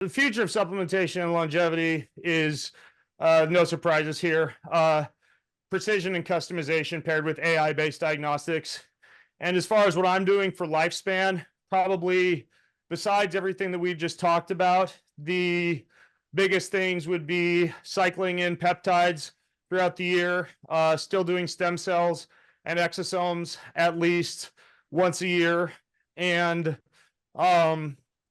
The future of supplementation and longevity is no surprises here. Precision and customization paired with AI-based diagnostics. And as far as what I'm doing for lifespan, probably besides everything that we've just talked about, the biggest things would be cycling in peptides throughout the year, still doing stem cells and exosomes at least once a year. And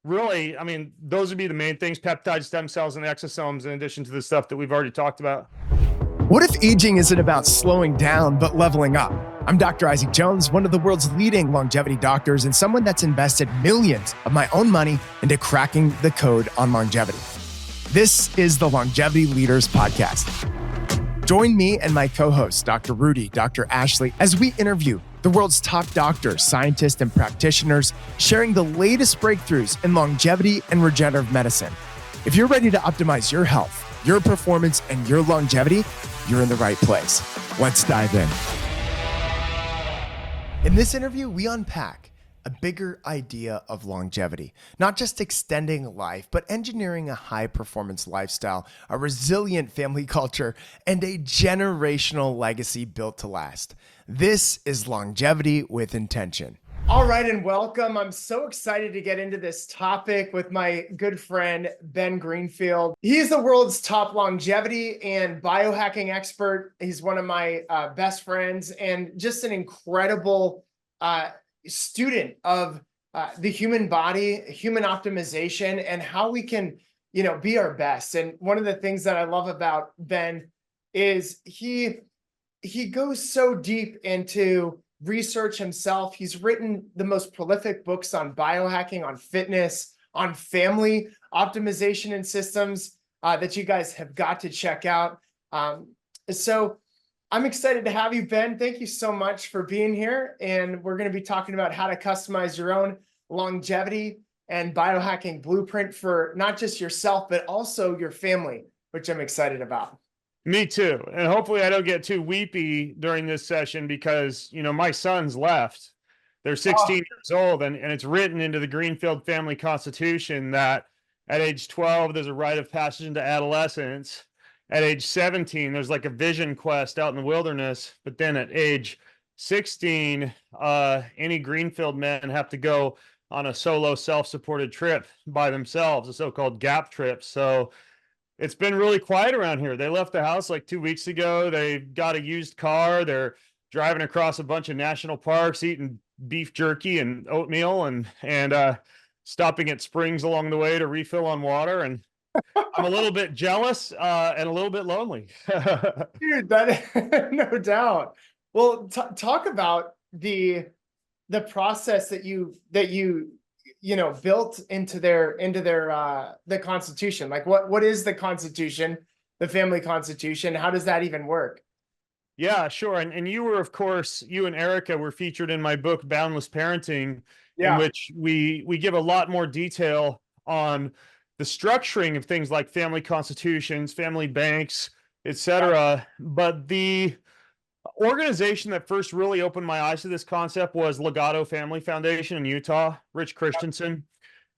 really, I mean, those would be the main things: peptides, stem cells, and exosomes, in addition to the stuff that we've already talked about. What if aging isn't about slowing down, but leveling up? I'm Dr. Isaac Jones, one of the world's leading longevity doctors and someone that's invested millions of my own money into cracking the code on longevity. This is the Longevity Leaders Podcast. Join me and my co-hosts, Dr. Rudy, Dr. Ashley, as we interview the world's top doctors, scientists, and practitioners, sharing the latest breakthroughs in longevity and regenerative medicine. If you're ready to optimize your health, your performance, and your longevity, you're in the right place. Let's dive in. In this interview, we unpack a bigger idea of longevity, not just extending life, but engineering a high-performance lifestyle, a resilient family culture, and a generational legacy built to last. This is Longevity with Intention. All right, and welcome. I'm so excited to get into this topic with my good friend, Ben Greenfield. He's the world's top longevity and biohacking expert. He's one of my best friends and just an incredible student of the human body, human optimization, and how we can, be our best. And one of the things that I love about Ben is he goes so deep into research himself. He's written the most prolific books on biohacking, on fitness, on family optimization and systems that you guys have got to check out. So I'm excited to have you, Ben. Thank you so much for being here. And we're going to be talking about how to customize your own longevity and biohacking blueprint for not just yourself, but also your family, which I'm excited about. Me too. And hopefully I don't get too weepy during this session because, my sons left. They're 16 years old, and it's written into the Greenfield family constitution that at age 12, there's a rite of passage into adolescence. At age 17, there's like a vision quest out in the wilderness. But then at age 16, any Greenfield men have to go on a solo self-supported trip by themselves, a so-called gap trip. So it's been really quiet around here. They left the house like 2 weeks ago. They got a used car. They're driving across a bunch of national parks, eating beef jerky and oatmeal, and stopping at springs along the way to refill on water. And I'm a little bit jealous and a little bit lonely. Dude, that no doubt. Well, talk about the process that you built into their the Constitution. Like what is the Constitution, the family constitution? How does that even work? Yeah, sure. And you were, of course, you and Erica were featured in my book, Boundless Parenting, in which we give a lot more detail on the structuring of things like family constitutions, family banks, etc. But the organization that first really opened my eyes to this concept was Legato Family Foundation in Utah, Rich Christensen.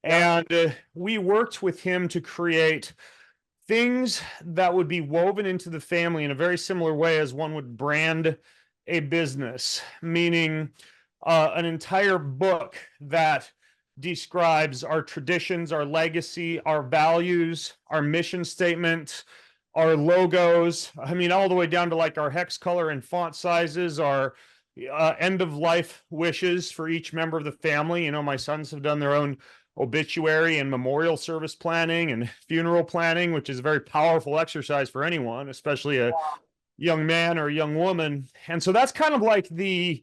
And we worked with him to create things that would be woven into the family in a very similar way as one would brand a business, meaning an entire book that describes our traditions, our legacy, our values, our mission statement, our logos. I mean, all the way down to like our hex color and font sizes, our end of life wishes for each member of the family. My sons have done their own obituary and memorial service planning and funeral planning, which is a very powerful exercise for anyone, especially a young man or a young woman. And so that's kind of like the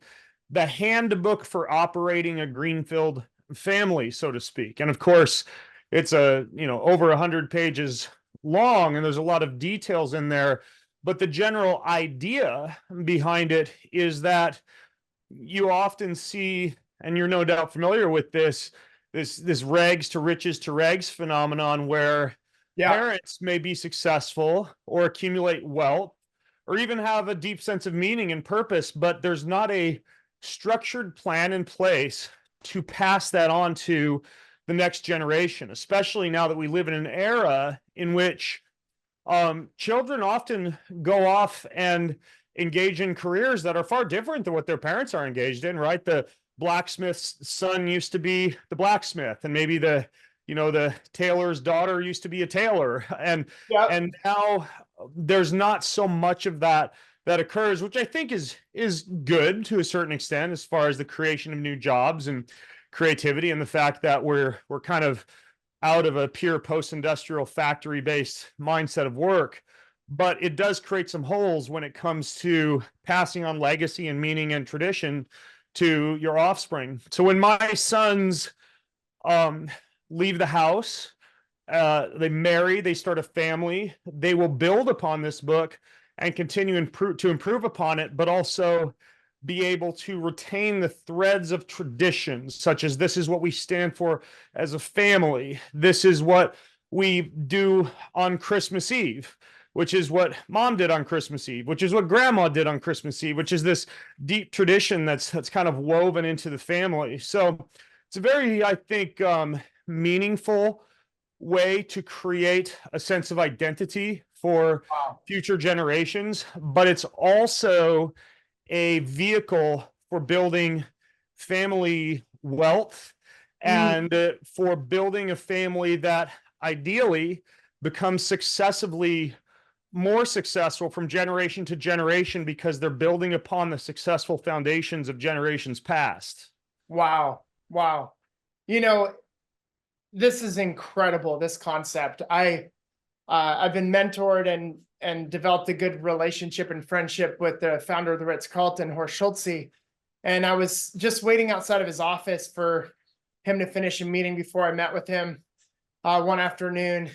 handbook for operating a Greenfield family, so to speak. And of course, it's over 100 pages long, and there's a lot of details in there. But the general idea behind it is that you often see, and you're no doubt familiar with this rags to riches to rags phenomenon, where parents may be successful or accumulate wealth or even have a deep sense of meaning and purpose, but there's not a structured plan in place to pass that on to the next generation, especially now that we live in an era in which children often go off and engage in careers that are far different than what their parents are engaged in, right? The blacksmith's son used to be the blacksmith, and maybe the tailor's daughter used to be a tailor. And now there's not so much of that occurs, which I think is good to a certain extent, as far as the creation of new jobs and creativity, and the fact that we're kind of out of a pure post-industrial factory-based mindset of work. But it does create some holes when it comes to passing on legacy and meaning and tradition to your offspring. So when my sons leave the house, they marry, they start a family, they will build upon this book and continue to improve upon it, but also be able to retain the threads of traditions, such as this is what we stand for as a family. This is what we do on Christmas Eve, which is what mom did on Christmas Eve, which is what grandma did on Christmas Eve, which is this deep tradition that's kind of woven into the family. So it's a very, I think, meaningful way to create a sense of identity for future generations, but it's also a vehicle for building family wealth and for building a family that ideally becomes successively more successful from generation to generation, because they're building upon the successful foundations of generations past. Wow. This is incredible, this concept. I've been mentored and developed a good relationship and friendship with the founder of the Ritz-Carlton, Horst Schulze. And I was just waiting outside of his office for him to finish a meeting before I met with him one afternoon.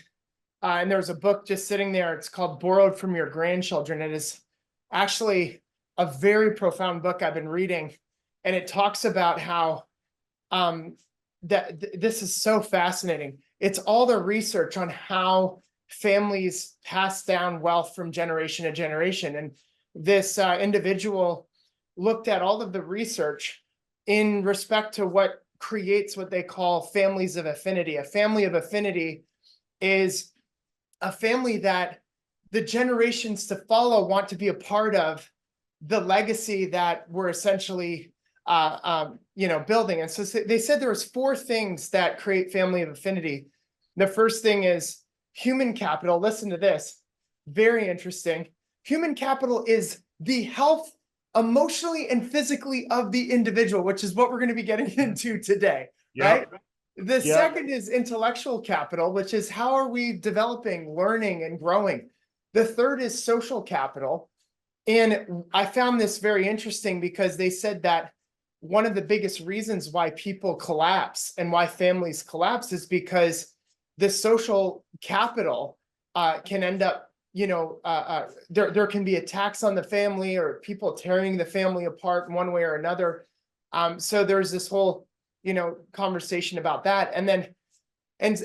And there was a book just sitting there. It's called Borrowed from Your Grandchildren. It is actually a very profound book I've been reading. And it talks about how this is so fascinating. It's all the research on how families pass down wealth from generation to generation. And this individual looked at all of the research in respect to what creates what they call families of affinity. A family of affinity is a family that the generations to follow want to be a part of the legacy that we're essentially building. And so they said there was 4 things that create family of affinity. The first thing is human capital. Listen to this. Very interesting. Human capital is the health emotionally and physically of the individual, which is what we're going to be getting into today, right? The second is intellectual capital, which is how are we developing, learning, and growing. The third is social capital. And I found this very interesting because they said that one of the biggest reasons why people collapse and why families collapse is because the social capital can end up, there can be attacks on the family or people tearing the family apart in one way or another. So there's this whole, conversation about that.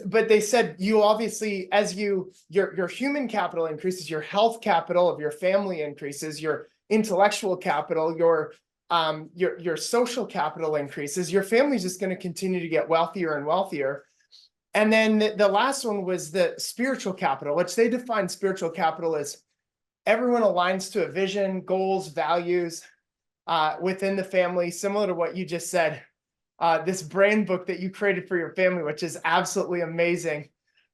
But they said you obviously, as your human capital increases, your health capital of your family increases, your intellectual capital, your social capital increases, your family's just going to continue to get wealthier and wealthier. And then the last one was the spiritual capital, which they define spiritual capital as everyone aligns to a vision, goals, values within the family, similar to what you just said. This brand book that you created for your family, which is absolutely amazing.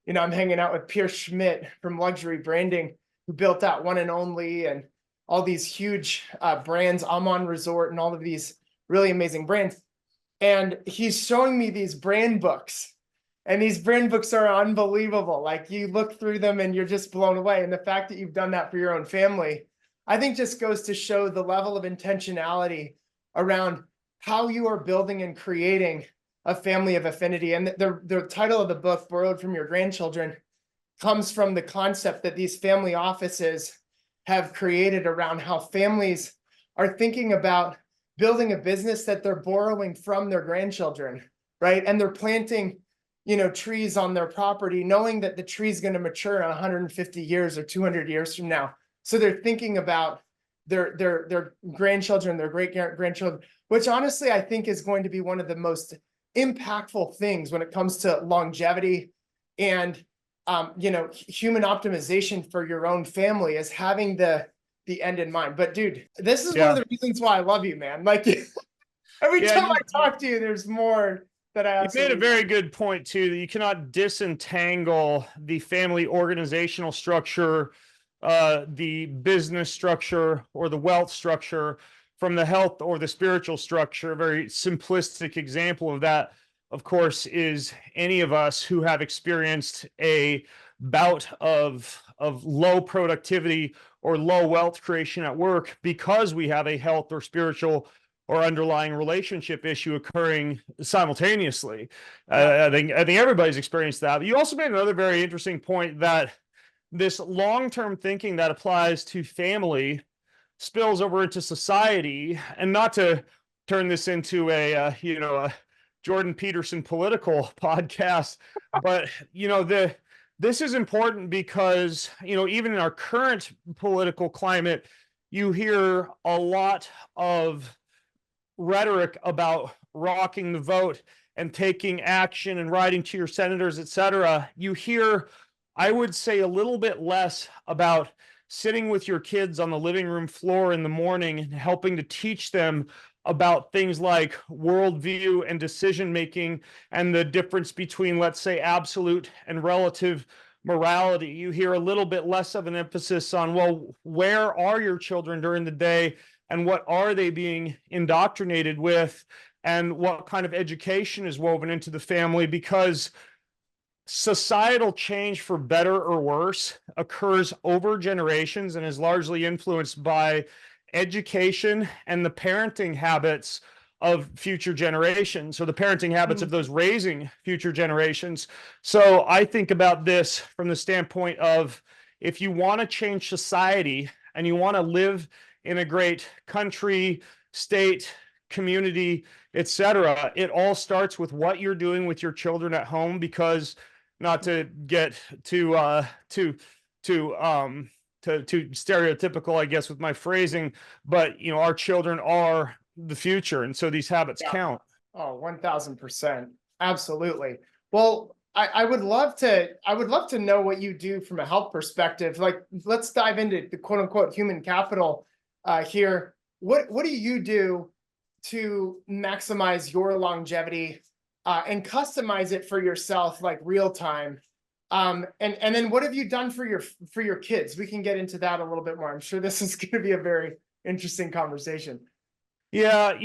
I'm hanging out with Pierce Schmidt from Luxury Branding, who built out One and Only and all these huge brands, Amon Resort, and all of these really amazing brands. And he's showing me these brand books. And these brand books are unbelievable. Like, you look through them and you're just blown away. And the fact that you've done that for your own family, I think just goes to show the level of intentionality around how you are building and creating a family of affinity. And the title of the book, Borrowed from Your Grandchildren, comes from the concept that these family offices have created around how families are thinking about building a business that they're borrowing from their grandchildren, right? And they're planting trees on their property, knowing that the tree is going to mature in 150 years or 200 years from now. So they're thinking about their grandchildren, their great grandchildren, which honestly I think is going to be one of the most impactful things when it comes to longevity and human optimization for your own family is having the end in mind. But dude, this is one of the reasons why I love you, man. Like every time I talk to you, there's more that I absolutely. You made a very good point too, that you cannot disentangle the family organizational structure, the business structure, or the wealth structure from the health or the spiritual structure. A very simplistic example of that, of course, is any of us who have experienced a bout of low productivity or low wealth creation at work because we have a health or spiritual or underlying relationship issue occurring simultaneously. I think everybody's experienced that. But you also made another very interesting point, that this long-term thinking that applies to family spills over into society. And not to turn this into a Jordan Peterson political podcast, but this is important because even in our current political climate, you hear a lot of rhetoric about rocking the vote and taking action and writing to your senators, etc. You hear, I would say, a little bit less about sitting with your kids on the living room floor in the morning and helping to teach them about things like worldview and decision making and the difference between, let's say, absolute and relative morality. You hear a little bit less of an emphasis on, well, where are your children during the day and what are they being indoctrinated with, and what kind of education is woven into the family, because societal change, for better or worse, occurs over generations and is largely influenced by education and the parenting habits of future generations, or the parenting habits of those raising future generations. So I think about this from the standpoint of, if you want to change society and you want to live in a great country, state, community, etc., it all starts with what you're doing with your children at home. Because, not to get too stereotypical, I guess, with my phrasing, but our children are the future, and so these habits count. Oh, 1000%. Absolutely. Well, I would love to know what you do from a health perspective. Like, let's dive into the quote unquote human capital here. What do you do to maximize your longevity and customize it for yourself, like real time? And then what have you done for your kids? We can get into that a little bit more. I'm sure this is going to be a very interesting conversation. Yeah,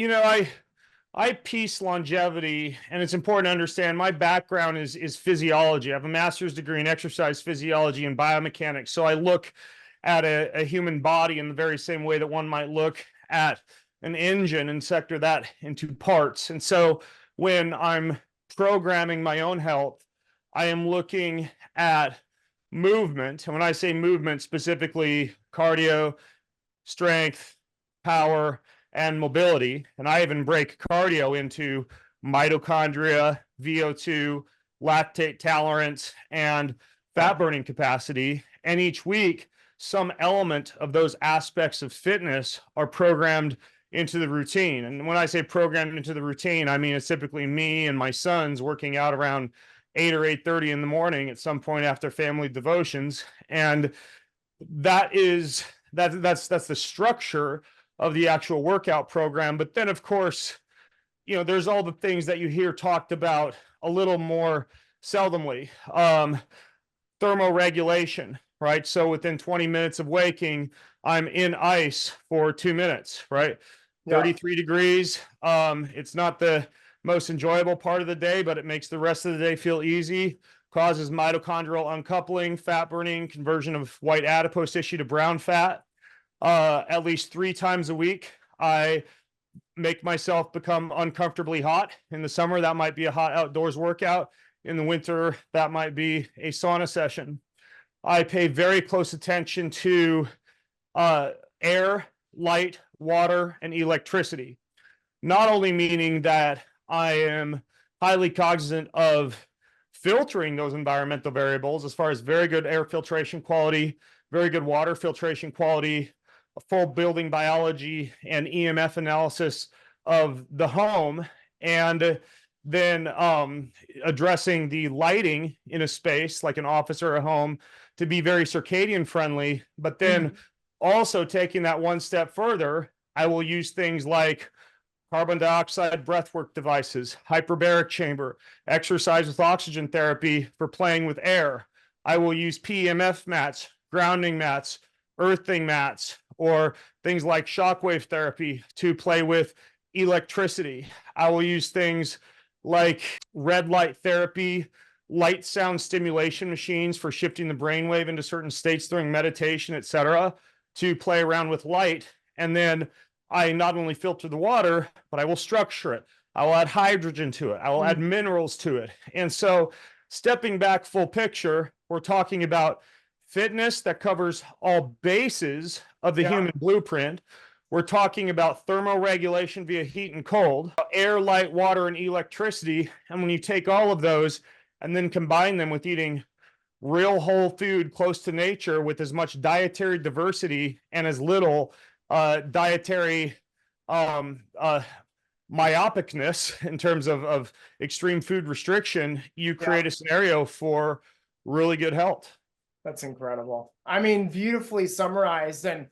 I piece longevity, and it's important to understand my background is physiology. I have a master's degree in exercise physiology and biomechanics. So I look at a human body in the very same way that one might look at an engine and sector that into parts. And so when I'm programming my own health, I am looking at movement. And when I say movement, specifically cardio, strength, power, and mobility. And I even break cardio into mitochondria, VO2, lactate tolerance, and fat burning capacity. And each week, some element of those aspects of fitness are programmed into the routine. And when I say programmed into the routine, I mean it's typically me and my sons working out around 8 or 8:30 in the morning at some point after family devotions. And that's the structure of the actual workout program. But then, of course, there's all the things that you hear talked about a little more seldomly. Thermoregulation, right? So within 20 minutes of waking, I'm in ice for 2 minutes, right? 33 degrees. It's not the most enjoyable part of the day, but it makes the rest of the day feel easy. Causes mitochondrial uncoupling, fat burning, conversion of white adipose tissue to brown fat. At least 3 times a week, I make myself become uncomfortably hot. In the summer, that might be a hot outdoors workout. In the winter, that might be a sauna session. I pay very close attention to air, light, water, and electricity. Not only meaning that I am highly cognizant of filtering those environmental variables as far as very good air filtration quality, very good water filtration quality, a full building biology and EMF analysis of the home. And then addressing the lighting in a space like an office or a home to be very circadian friendly. But then also taking that one step further, I will use things like carbon dioxide breathwork devices, hyperbaric chamber, exercise with oxygen therapy for playing with air. I will use PEMF mats, grounding mats, earthing mats, or things like shockwave therapy to play with electricity. I will use things like red light therapy, light sound stimulation machines for shifting the brainwave into certain states during meditation, etc., to play around with light. And then I not only filter the water, but I will structure it. I will add hydrogen to it. I will add minerals to it. And so, stepping back full picture, we're talking about fitness that covers all bases of the human blueprint. We're talking about thermoregulation via heat and cold, air, light, water, and electricity. And when you take all of those and then combine them with eating real whole food close to nature with as much dietary diversity and as little dietary myopicness in terms of extreme food restriction, you create a scenario for really good health. That's incredible. I mean, beautifully summarized, and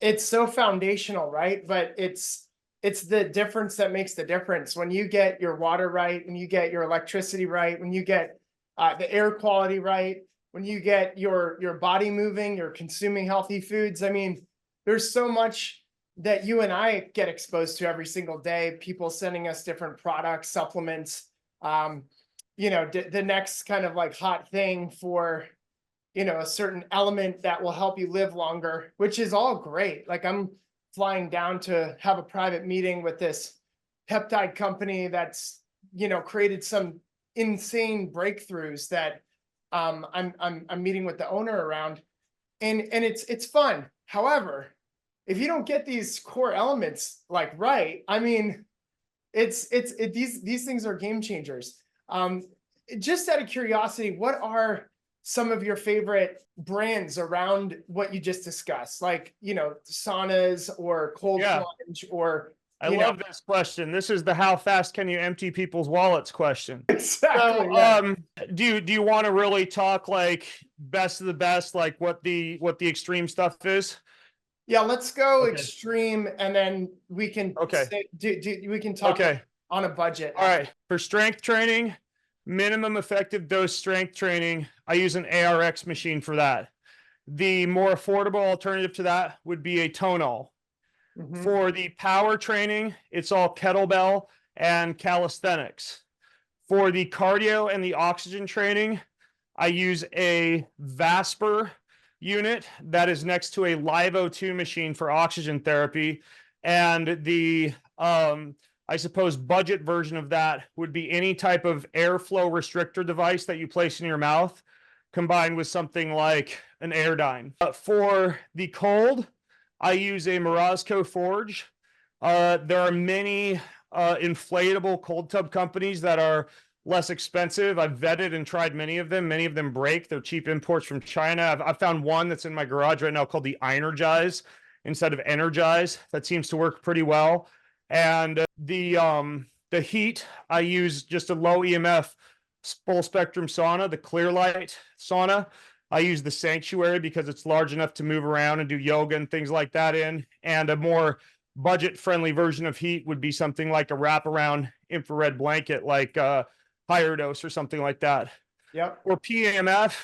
it's so foundational, right? But it's the difference that makes the difference. When you get your water right, when you get your electricity right, when you get the air quality right, when you get your body moving, you're consuming healthy foods. I mean, there's so much that you and I get exposed to every single day. People sending us different products, supplements, the next kind of like hot thing for, a certain element that will help you live longer, which is all great. Like, I'm flying down to have a private meeting with this peptide company that's, created some insane breakthroughs that I'm meeting with the owner around, and it's fun. However, if you don't get these core elements like right, I mean, these things are game changers. Just out of curiosity, what are some of your favorite brands around what you just discussed? Like, saunas or cold plunge, or I love this question. This is the how fast can you empty people's wallets question. Exactly. So, do you want to really talk like best of the best, like what the extreme stuff is? Yeah, let's go extreme, and then we can we can talk on a budget. All right. For strength training, minimum effective dose strength training, I use an ARX machine for that. The more affordable alternative to that would be a tonal. For the power training, it's all kettlebell and calisthenics. For the cardio and the oxygen training, I use a Vasper unit that is next to a Live O2 machine for oxygen therapy. And the, I suppose, budget version of that would be any type of airflow restrictor device that you place in your mouth, combined with something like an Airdyne. For the cold, I use a Morozco Forge. There are many inflatable cold tub companies that are less expensive. I've vetted and tried many of them. Many of them break. They're cheap imports from China. I've found one that's in my garage right now called the Energize instead of Energize. That seems to work pretty well. And the heat, I use just a low EMF full spectrum sauna, the clear light sauna. I use the Sanctuary because it's large enough to move around and do yoga and things like that in. And a more budget-friendly version of heat would be something like a wraparound infrared blanket, like Higher Dose or something like that. Yep. Or PEMF,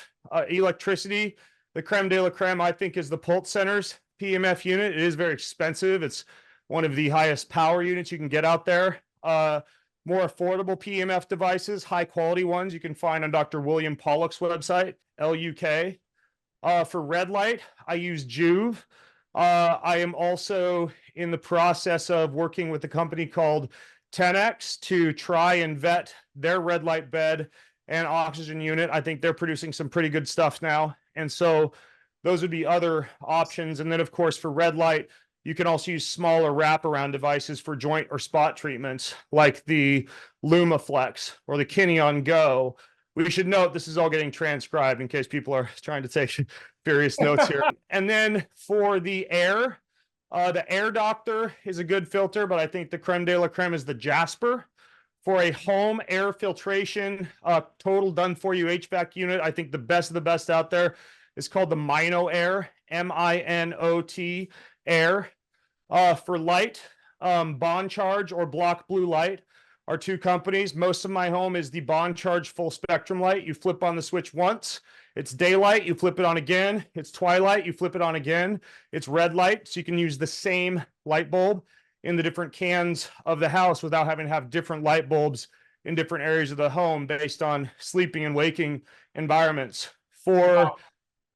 electricity, the creme de la creme, I think, is the Pulse Center's PEMF unit. It is very expensive. It's one of the highest power units you can get out there. More affordable PEMF devices, high quality ones you can find on Dr. William Pollock's website, LUK. For red light, I use Juve. I am also in the process of working with a company called 10X to try and vet their red light bed and oxygen unit. I think they're producing some pretty good stuff now. And so those would be other options. And then, of course, for red light, you can also use smaller wraparound devices for joint or spot treatments, like the LumaFlex or the Kineon Go. We should note this is all getting transcribed in case people are trying to take various notes here. And then for the Air Doctor is a good filter, but I think the creme de la creme is the Jasper For a home air filtration, total done for you HVAC unit, I think the best of the best out there is called the Mino Air, Minot Air. For light, Bond Charge or Block Blue Light are two companies. Most of my home is the Bond Charge full spectrum light. You flip on the switch once. It's daylight, you flip it on again. It's twilight, you flip it on again. It's red light, so you can use the same light bulb in the different cans of the house without having to have different light bulbs in different areas of the home based on sleeping and waking environments. For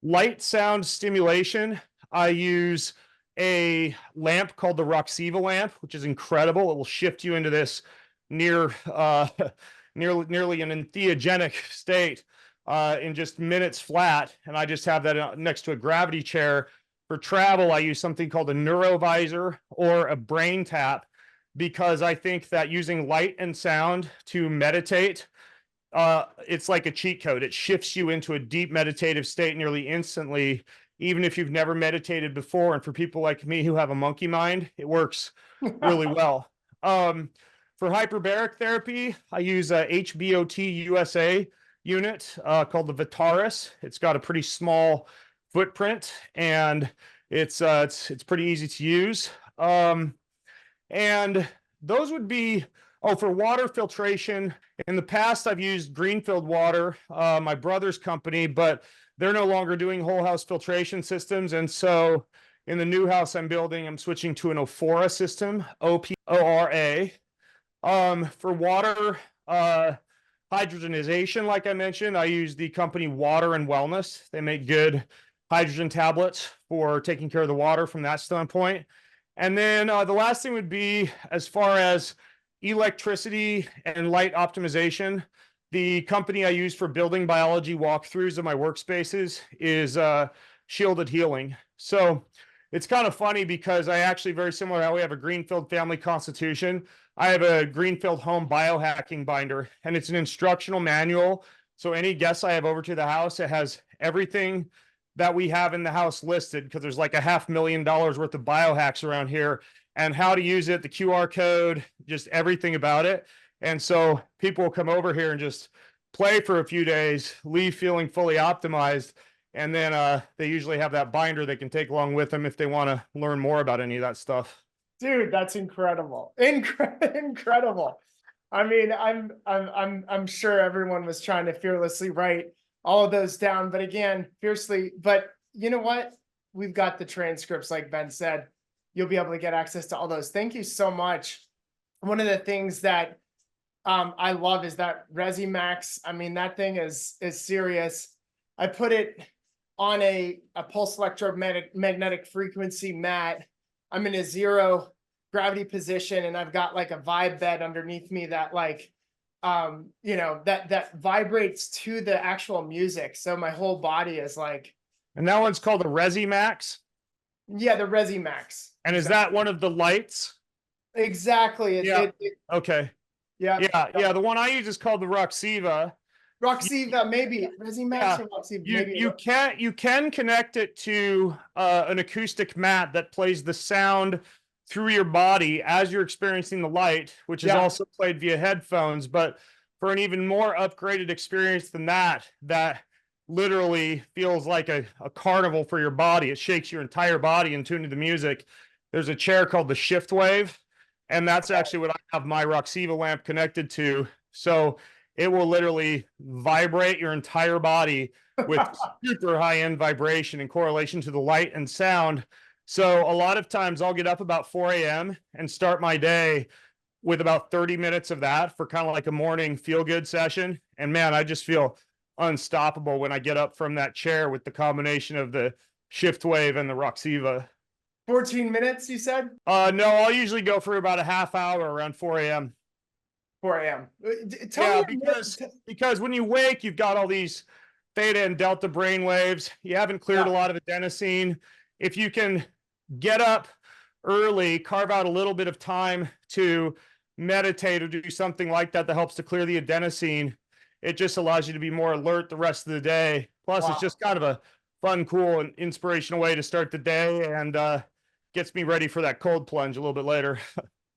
light sound stimulation, I use a lamp called the Roxiva lamp, which is incredible. It will shift you into this nearly an entheogenic state in just minutes flat. And I just have that next to a gravity chair. For travel, I use something called a neurovisor or a brain tap, because I think that using light and sound to meditate, it's like a cheat code. It shifts you into a deep meditative state nearly instantly, even if you've never meditated before. And for people like me who have a monkey mind, it works really well. For hyperbaric therapy, I use a HBOT USA unit called the Vitaris. It's got a pretty small footprint, and it's pretty easy to use. And those would be, for water filtration. In the past, I've used Greenfield Water, my brother's company, but they're no longer doing whole house filtration systems. And so in the new house I'm building, I'm switching to an Ophora system, Opora. For water hydrogenization, like I mentioned, I use the company Water and Wellness. They make good hydrogen tablets for taking care of the water from that standpoint. And then the last thing would be, as far as electricity and light optimization, the company I use for building biology walkthroughs of my workspaces is Shielded Healing. So it's kind of funny because I actually, very similar to how we have a Greenfield family constitution, I have a Greenfield home biohacking binder, and it's an instructional manual. So any guests I have over to the house, it has everything that we have in the house listed, because there's like $500,000 worth of biohacks around here, and how to use it, the QR code, just everything about it. And so people will come over here and just play for a few days, leave feeling fully optimized. And then they usually have that binder they can take along with them if they want to learn more about any of that stuff. Dude, that's incredible. Incredible. I mean, I'm sure everyone was trying to fearlessly write all of those down, but again, fiercely. But you know what? We've got the transcripts, like Ben said. You'll be able to get access to all those. Thank you so much. One of the things that I love is that ResiMax. I mean, that thing is serious. I put it on a pulse electromagnetic frequency mat. I'm in a zero gravity position, and I've got like a vibe bed underneath me that like, that vibrates to the actual music. So my whole body is like. And that one's called the ResiMax? Yeah, the ResiMax. And is that one of the lights? Exactly. Okay. Yeah. The one I use is called the Roxiva. Roxiva, maybe ResiMax or Roxiva. You can connect it to an acoustic mat that plays the sound through your body as you're experiencing the light, which is also played via headphones. But for an even more upgraded experience than that, that literally feels like a carnival for your body. It shakes your entire body in tune to the music. There's a chair called the Shift Wave, and that's actually what I have my Roxiva lamp connected to. So it will literally vibrate your entire body with super high-end vibration in correlation to the light and sound. So a lot of times I'll get up about 4 a.m. and start my day with about 30 minutes of that for kind of like a morning feel-good session. And man, I just feel unstoppable when I get up from that chair with the combination of the Shift Wave and the Roxiva. 14 minutes, you said? No, I'll usually go for about a half hour around 4 a.m. 4 a.m. Because when you wake, you've got all these theta and delta brain waves. You haven't cleared a lot of adenosine. If you can get up early, carve out a little bit of time to meditate or do something like that that helps to clear the adenosine, it just allows you to be more alert the rest of the day. Plus, it's just kind of a fun, cool, and inspirational way to start the day, and gets me ready for that cold plunge a little bit later.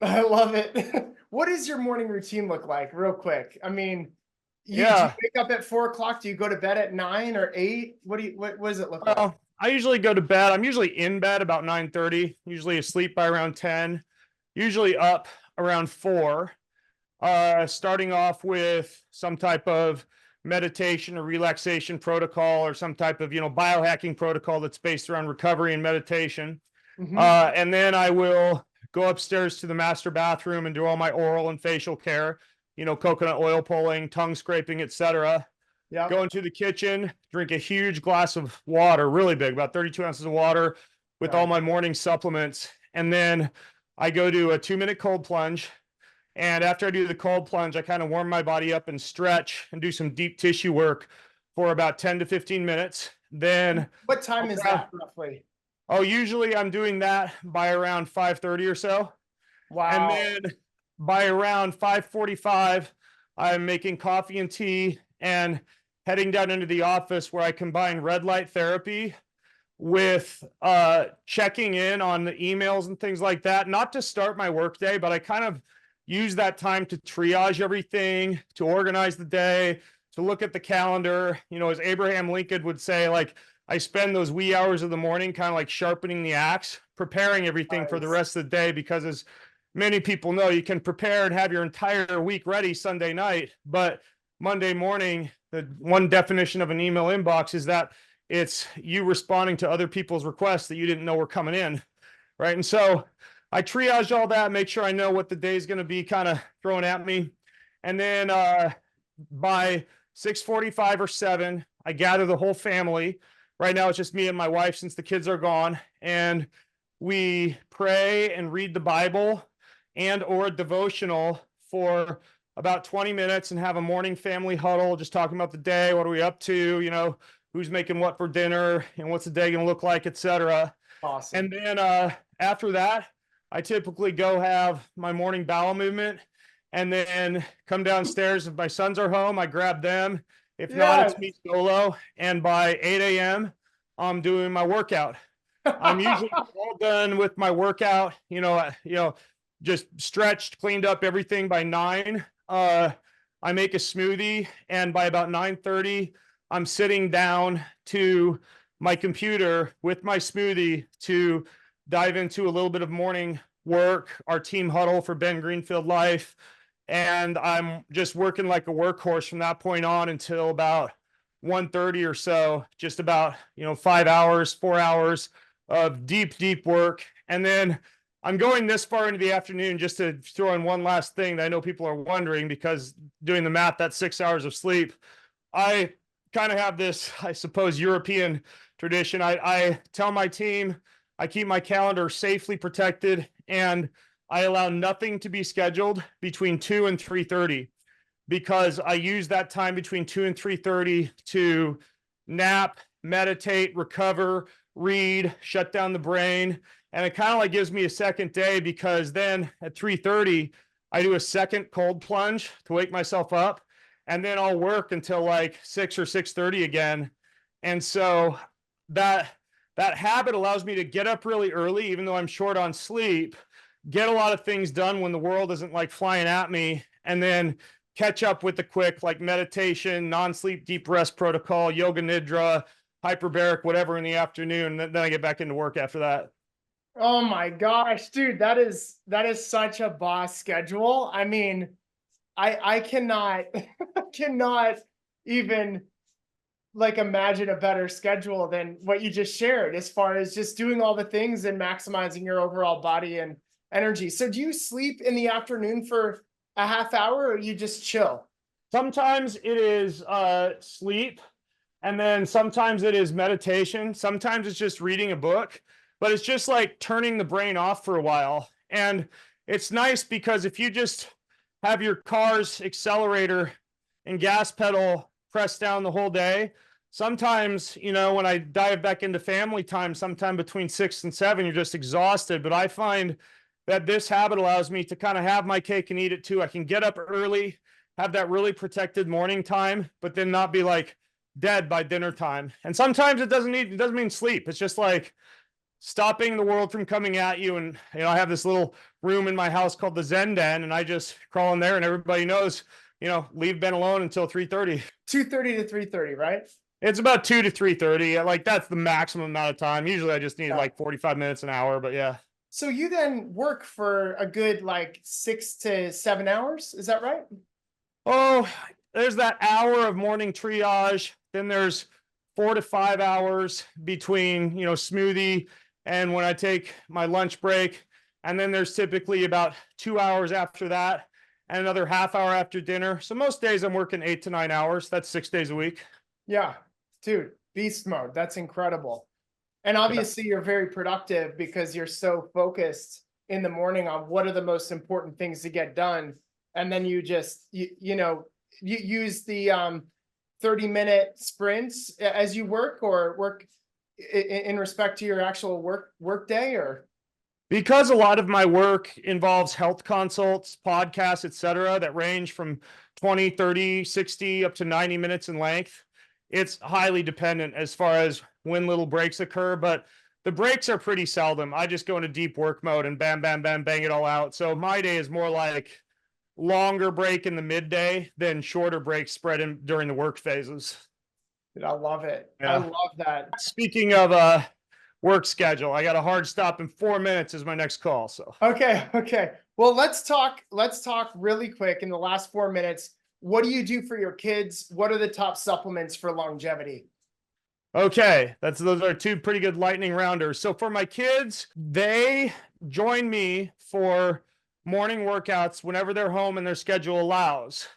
I love it. What does your morning routine look like, real quick? I mean, do you Yeah. wake up at 4 o'clock? Do you go to bed at 9 or 8? What does it look like? Well, I usually go to bed. I'm usually in bed about 9:30, usually asleep by around 10, usually up around 4. Starting off with some type of meditation or relaxation protocol or some type of, biohacking protocol that's based around recovery and meditation. Hmm. And then I will go upstairs to the master bathroom and do all my oral and facial care, coconut oil pulling, tongue scraping, etc. Go Yep. into the kitchen, drink a huge glass of water, really big, about 32 ounces of water with all Okay. my morning supplements. And then I go to a 2-minute cold plunge. And after I do the cold plunge, I kind of warm my body up and stretch and do some deep tissue work for about 10 to 15 minutes. Then What time I'll is grab, that roughly? oh, usually I'm doing that by around 5:30 or so. And Wow. then by around 5:45, I'm making coffee and tea and heading down into the office where I combine red light therapy with checking in on the emails and things like that, not to start my workday, but I kind of use that time to triage everything, to organize the day, to look at the calendar. As Abraham Lincoln would say, like, I spend those wee hours of the morning kind of like sharpening the axe, preparing everything for the Nice. rest of the day, because as many people know, you can prepare and have your entire week ready Sunday night, but Monday morning, the one definition of an email inbox is that it's you responding to other people's requests that you didn't know were coming in, right? And so I triage all that, make sure I know what the day is going to be kind of thrown at me. And then by 6:45 or 7, I gather the whole family. Right now it's just me and my wife since the kids are gone, and we pray and read the Bible and or devotional for about 20 minutes and have a morning family huddle, just talking about the day, what are we up to, who's making what for dinner and what's the day going to look like, etc. Awesome. And then after that, I typically go have my morning bowel movement and then come downstairs. If my sons are home, I grab them. If not, it's Yes. me solo. And by 8 a.m., I'm doing my workout. I'm usually all done with my workout, just stretched, cleaned up everything by 9. I make a smoothie, and by about 9:30, I'm sitting down to my computer with my smoothie to dive into a little bit of morning work, our team huddle for Ben Greenfield Life. And I'm just working like a workhorse from that point on until about 1:30 or so, just about, 5 hours, 4 hours of deep, deep work. And then I'm going this far into the afternoon just to throw in one last thing that I know people are wondering, because doing the math, that's 6 hours of sleep. I kind of have this, I suppose, European tradition. I tell my team I keep my calendar safely protected, and I allow nothing to be scheduled between 2 and 3:30, because I use that time between 2 and 3:30 to nap, meditate, recover, read, shut down the brain. And it kind of like gives me a second day, because then at 3:30, I do a second cold plunge to wake myself up. And then I'll work until like 6 or 6:30 again. And so that that habit allows me to get up really early, even though I'm short on sleep, get a lot of things done when the world isn't like flying at me, and then catch up with the quick like meditation, non-sleep deep rest protocol, yoga nidra, hyperbaric, whatever in the afternoon. Then I get back into work after that. Oh my gosh, dude, that is such a boss schedule. I mean, I cannot cannot even like imagine a better schedule than what you just shared, as far as just doing all the things and maximizing your overall body and energy. So do you sleep in the afternoon for a half hour, or you just chill? Sometimes it is sleep, and then sometimes it is meditation. Sometimes it's just reading a book, but it's just like turning the brain off for a while. And it's nice because if you just have your car's accelerator and gas pedal pressed down the whole day, sometimes, when I dive back into family time, sometime between 6 and 7, you're just exhausted. But I find that this habit allows me to kind of have my cake and eat it too. I can get up early, have that really protected morning time, but then not be like dead by dinner time. And sometimes it doesn't mean sleep. It's just like stopping the world from coming at you. And, I have this little room in my house called the Zen Den, and I just crawl in there, and everybody knows, leave Ben alone until 3:30. 2:30 to 3:30, right? It's about 2 to 3:30. Like, that's the maximum amount of time. Usually I just need like 45 minutes, an hour, but yeah. So you then work for a good like 6 to 7 hours. Is that right? Oh, there's that hour of morning triage. Then there's 4 to 5 hours between, smoothie and when I take my lunch break. And then there's typically about 2 hours after that and another half hour after dinner. So most days I'm working 8 to 9 hours. That's 6 days a week. Yeah, dude, beast mode. That's incredible. And obviously you're very productive because you're so focused in the morning on what are the most important things to get done. And then you just, you use the 30-minute sprints as you work, or work in respect to your actual work day, or? Because a lot of my work involves health consults, podcasts, etc., that range from 20, 30, 60 up to 90 minutes in length, it's highly dependent as far as when little breaks occur, but the breaks are pretty seldom. I just go into deep work mode and bam, bam, bam, bang it all out. So my day is more like longer break in the midday than shorter breaks spread in during the work phases. Dude, I love it. Yeah. I love that. Speaking of work schedule, I got a hard stop in 4 minutes is my next call. So okay. Well, let's talk really quick in the last 4 minutes. What do you do for your kids? What are the top supplements for longevity? Okay, those are two pretty good lightning rounders. So for my kids, they join me for morning workouts whenever they're home and their schedule allows.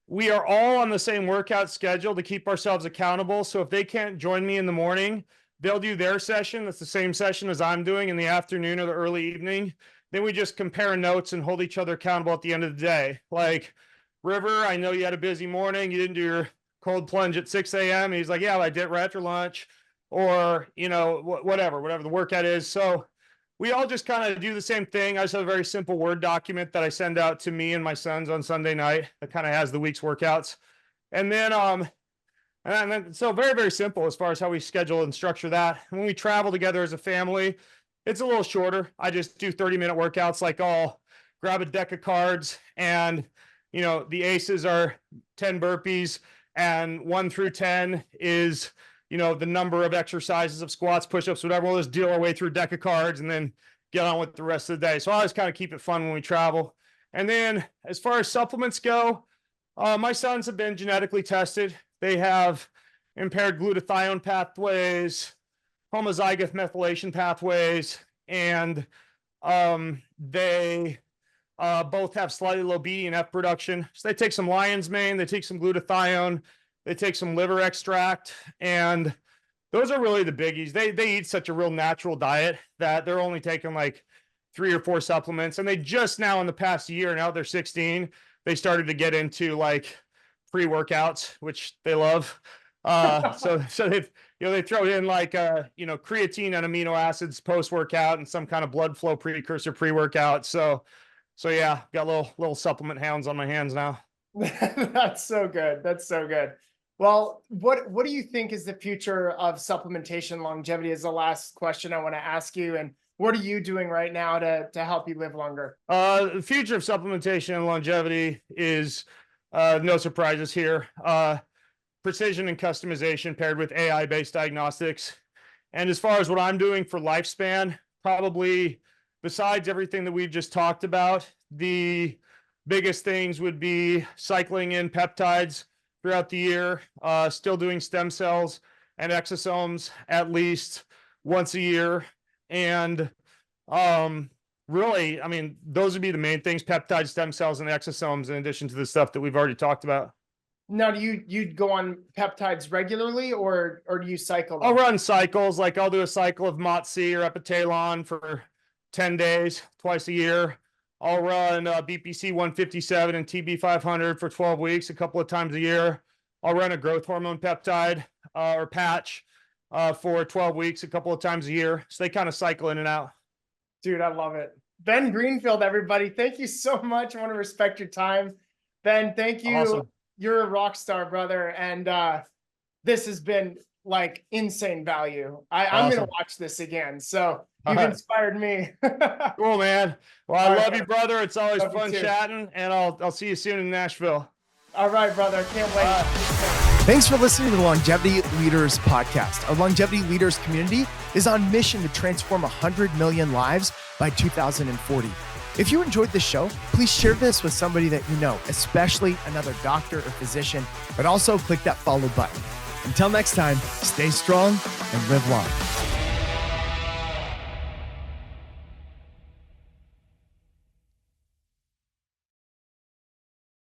We are all on the same workout schedule to keep ourselves accountable. So if they can't join me in the morning, they'll do their session. That's the same session as I'm doing in the afternoon or the early evening. Then we just compare notes and hold each other accountable at the end of the day. Like, River, I know you had a busy morning. You didn't do your cold plunge at 6 a.m. And he's like, yeah, I did right after lunch, or, whatever the workout is. So we all just kind of do the same thing. I just have a very simple Word document that I send out to me and my sons on Sunday night that kind of has the week's workouts. And then, so very, very simple as far as how we schedule and structure that. When we travel together as a family, it's a little shorter. I just do 30-minute workouts. Like, I'll grab a deck of cards, and, the aces are 10 burpees, and 1 through 10 is, the number of exercises of squats, push-ups, whatever. We'll just deal our way through a deck of cards and then get on with the rest of the day. So I always kind of keep it fun when we travel. And then as far as supplements go, my sons have been genetically tested. They have impaired glutathione pathways, homozygous methylation pathways, and they both have slightly low BDNF production. So they take some lion's mane, they take some glutathione, they take some liver extract, and those are really the biggies. They eat such a real natural diet that they're only taking like 3 or 4 supplements. And they just now in the past year, now they're 16, they started to get into like pre-workouts, which they love. So they've, they throw in like, creatine and amino acids post-workout and some kind of blood flow precursor pre-workout. So yeah, got little supplement hounds on my hands now. That's so good. That's so good. Well, what do you think is the future of supplementation longevity is the last question I want to ask you. And what are you doing right now to help you live longer? The future of supplementation and longevity is no surprises here. Precision and customization paired with AI-based diagnostics. And as far as what I'm doing for lifespan, probably besides everything that we've just talked about, the biggest things would be cycling in peptides throughout the year, still doing stem cells and exosomes at least once a year. And really, I mean, those would be the main things: peptide, stem cells, and exosomes, in addition to the stuff that we've already talked about. Now, do you go on peptides regularly, or do you cycle them? I'll run cycles. Like, I'll do a cycle of MOTS-c or Epitalon for 10 days, twice a year. I'll run BPC 157 and TB 500 for 12 weeks, a couple of times a year. I'll run a growth hormone peptide or patch for 12 weeks, a couple of times a year. So they kind of cycle in and out. Dude, I love it. Ben Greenfield, everybody. Thank you so much. I want to respect your time. Ben, thank you. Awesome. You're a rock star, brother. And this has been like insane value. I'm going to watch this again. So you've inspired me. Cool, man. Well, I love you, brother. It's always fun chatting, and I'll see you soon in Nashville. All right, brother. Can't wait. Thanks for listening to the Longevity Leaders Podcast. Our Longevity Leaders community is on mission to transform 100 million lives by 2040. If you enjoyed this show, please share this with somebody that you know, especially another doctor or physician, but also click that follow button. Until next time, stay strong and live long.